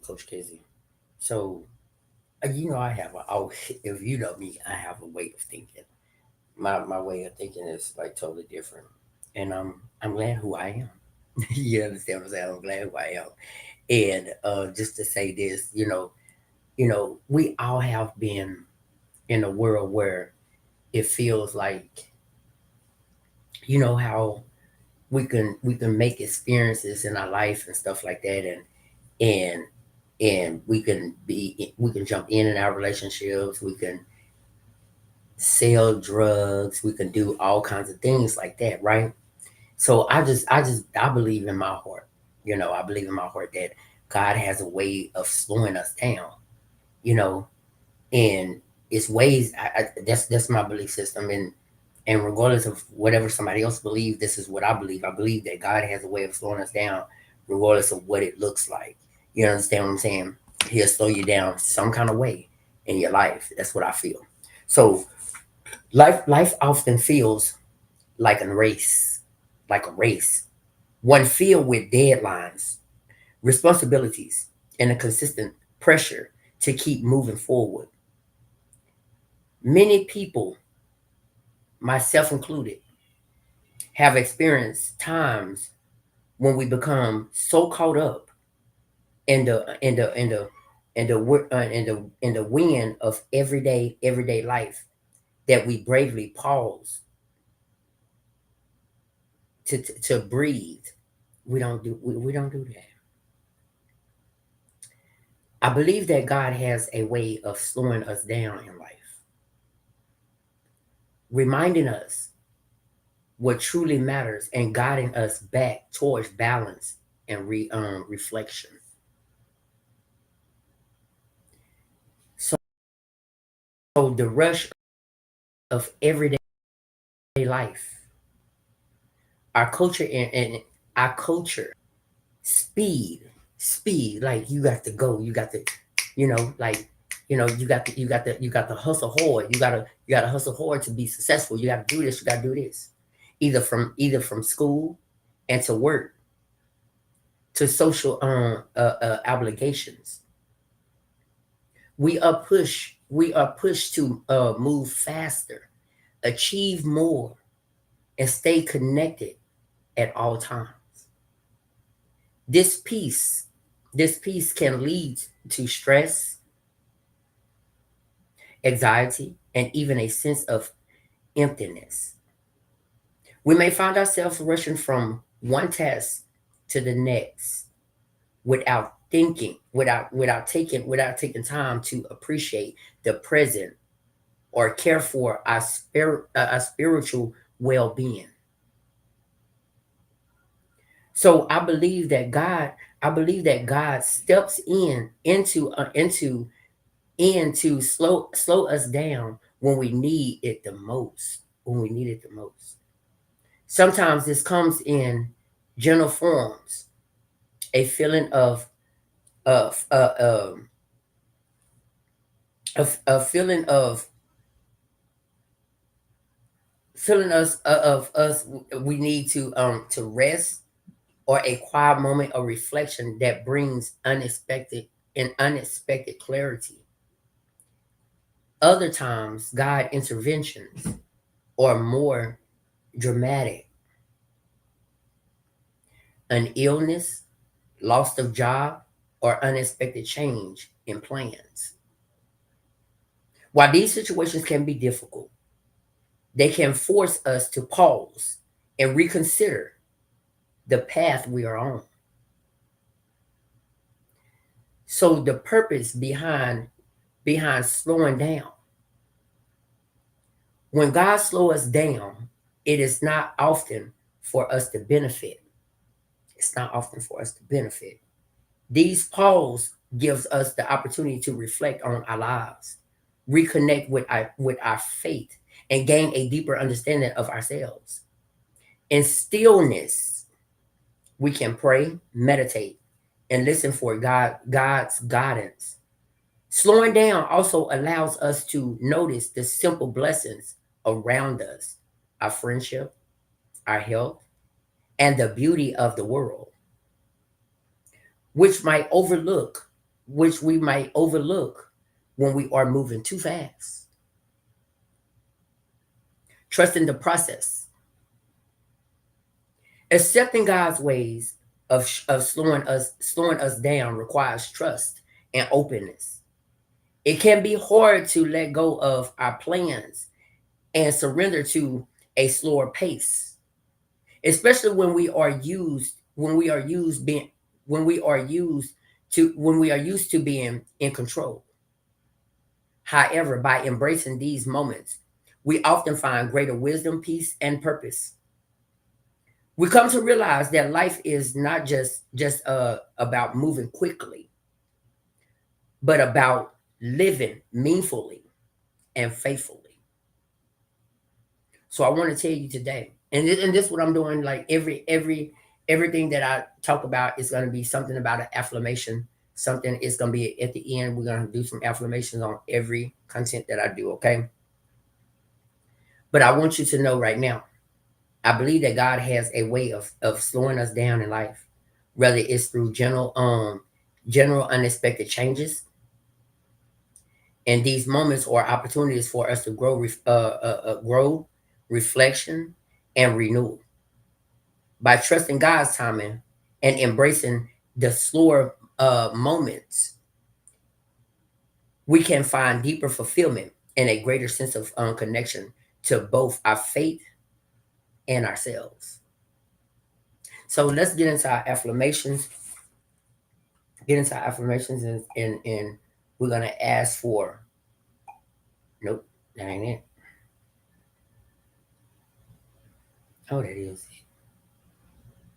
Coach Casey. So, I have if you know me, I have a way of thinking. My way of thinking is like totally different, and I'm glad who I am. You understand what I'm saying? I'm glad who I am, and just to say this, we all have been in a world where it feels like, how we can make experiences in our life and stuff like that, and we can jump in and out relationships, we can sell drugs, we can do all kinds of things like that, right? So I believe in my heart, I believe in my heart that God has a way of slowing us down, you know and it's ways. That's my belief system, and regardless of whatever somebody else believes, this is what I believe. I believe that God has a way of slowing us down, regardless of what it looks like. You understand what I'm saying? He'll slow you down some kind of way in your life. That's what I feel. So life often feels like a race, one filled with deadlines, responsibilities, and a consistent pressure to keep moving forward. Many people, myself included, have experienced times when we become so caught up in the wind of everyday life that we bravely pause to breathe. We don't do that. I believe that God has a way of slowing us down in life, reminding us what truly matters and guiding us back towards balance and reflection. So the rush of everyday life, our culture and our culture, speed, speed. Like you got to go, you got to, like you got to hustle hard. You gotta hustle hard to be successful. You got to do this. You got to do this. Either from school and to work to social obligations. We are pushed to move faster, achieve more, and stay connected at all times. This piece, this piece can lead to stress, anxiety, and even a sense of emptiness. We may find ourselves rushing from one task to the next without taking time to appreciate the present or care for our spiritual well-being. So I believe that God steps in to slow us down when we need it the most. When we need it the most. Sometimes this comes in general forms, a feeling of a feeling of feeling us of us we need to rest, or a quiet moment of reflection that brings unexpected clarity. Other times, God interventions are more dramatic: an illness, loss of job, or unexpected change in plans. While these situations can be difficult, they can force us to pause and reconsider the path we are on. So the purpose behind slowing down. When God slows us down, it is not often for us to benefit. It's not often for us to benefit. These pause gives us the opportunity to reflect on our lives, reconnect with our faith, and gain a deeper understanding of ourselves. In stillness, we can pray, meditate, and listen for God's guidance. Slowing down also allows us to notice the simple blessings around us: our friendship, our health, and the beauty of the world, which might overlook. which we might overlook when we are moving too fast. Trusting the process. Accepting God's ways of slowing us down requires trust and openness. It can be hard to let go of our plans and surrender to a slower pace, especially when we are used to being in control. However, by embracing these moments, we often find greater wisdom, peace, and purpose. We come to realize that life is not just about moving quickly, but about living meaningfully and faithfully. So I want to tell you today, and this is what I'm doing. Like everything that I talk about is going to be something about an affirmation. Something is going to be at the end. We're going to do some affirmations on every content that I do. Okay, but I want you to know right now, I believe that God has a way of slowing us down in life, whether it's through general unexpected changes, and these moments are opportunities for us to grow, reflection, and renewal. By trusting God's timing and embracing the slower moments, we can find deeper fulfillment and a greater sense of connection to both our faith and ourselves. So let's get into our affirmations. Get into our affirmations, and we're gonna ask for. Nope, that ain't it. Oh, that is it.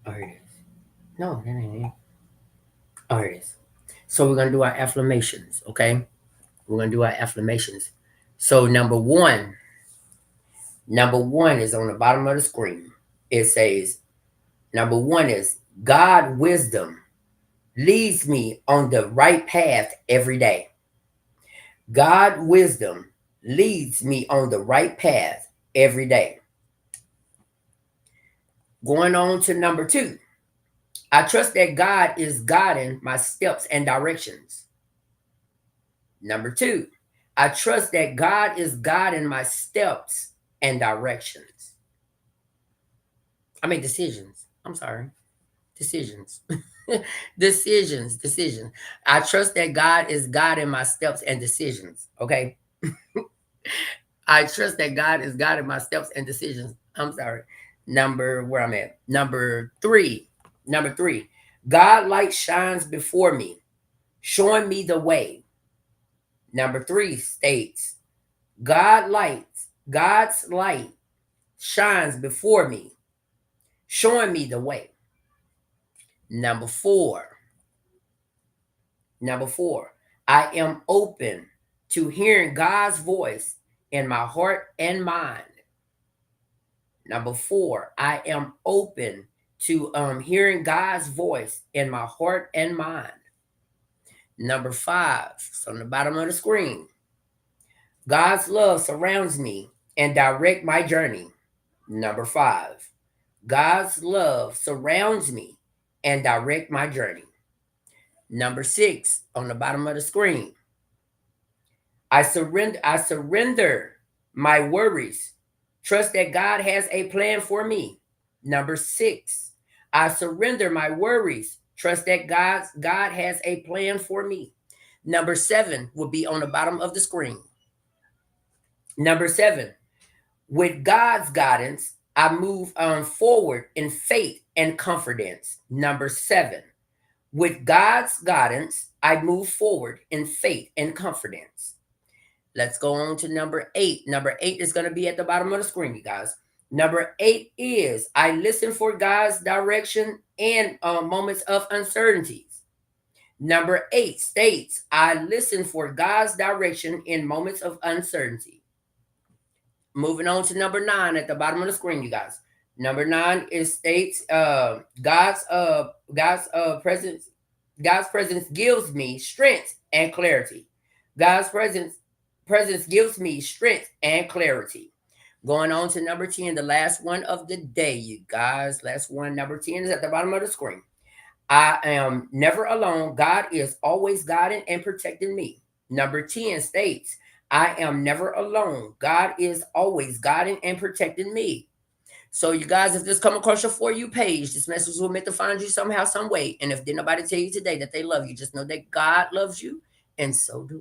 Oh, here it is. No, that ain't it. Oh, here it is. So we're gonna do our affirmations. Okay, we're gonna do our affirmations. So number one is on the bottom of the screen. It says number one is God wisdom leads me on the right path every day. God wisdom leads me on the right path every day. Going on to number two, I trust that God is guiding my steps and directions. Number two, I trust that God is guiding my steps and directions. I mean, decisions. I'm sorry. Decisions. Decisions. I trust that God is guiding my steps and decisions. Okay. I trust that God is guiding my steps and decisions. I'm sorry. Where I'm at. Number three. God light shines before me, showing me the way. Number three states, God's light shines before me, showing me the way. Number four, Number four, I am open to hearing God's voice in my heart and mind. Number four, I am open to hearing God's voice in my heart and mind. Number five, it's on the bottom of the screen. God's love surrounds me and direct my journey. Number five, God's love surrounds me and direct my journey. Number six, on the bottom of the screen. I surrender my worries. Trust that God has a plan for me. Number six, I surrender my worries. Trust that God has a plan for me. Number seven will be on the bottom of the screen. Number seven, with God's guidance, I move forward in faith and confidence. Number seven, with God's guidance, I move forward in faith and confidence. Let's go on to number eight. Number eight is going to be at the bottom of the screen, you guys. Number eight is I listen for God's direction in moments of uncertainties. Number eight states I listen for God's direction in moments of uncertainty. Moving on to number nine at the bottom of the screen, you guys. Number nine is states God's presence. God's presence gives me strength and clarity. God's presence gives me strength and clarity. Going on to number 10, the last one of the day, you guys. Last one, number 10 is at the bottom of the screen. I am never alone. God is always guiding and protecting me. Number 10 states, I am never alone. God is always guiding and protecting me. So, you guys, if this come across your For You page, this message will meant to find you somehow, some way. And if did nobody tell you today that they love you, just know that God loves you, and so do I.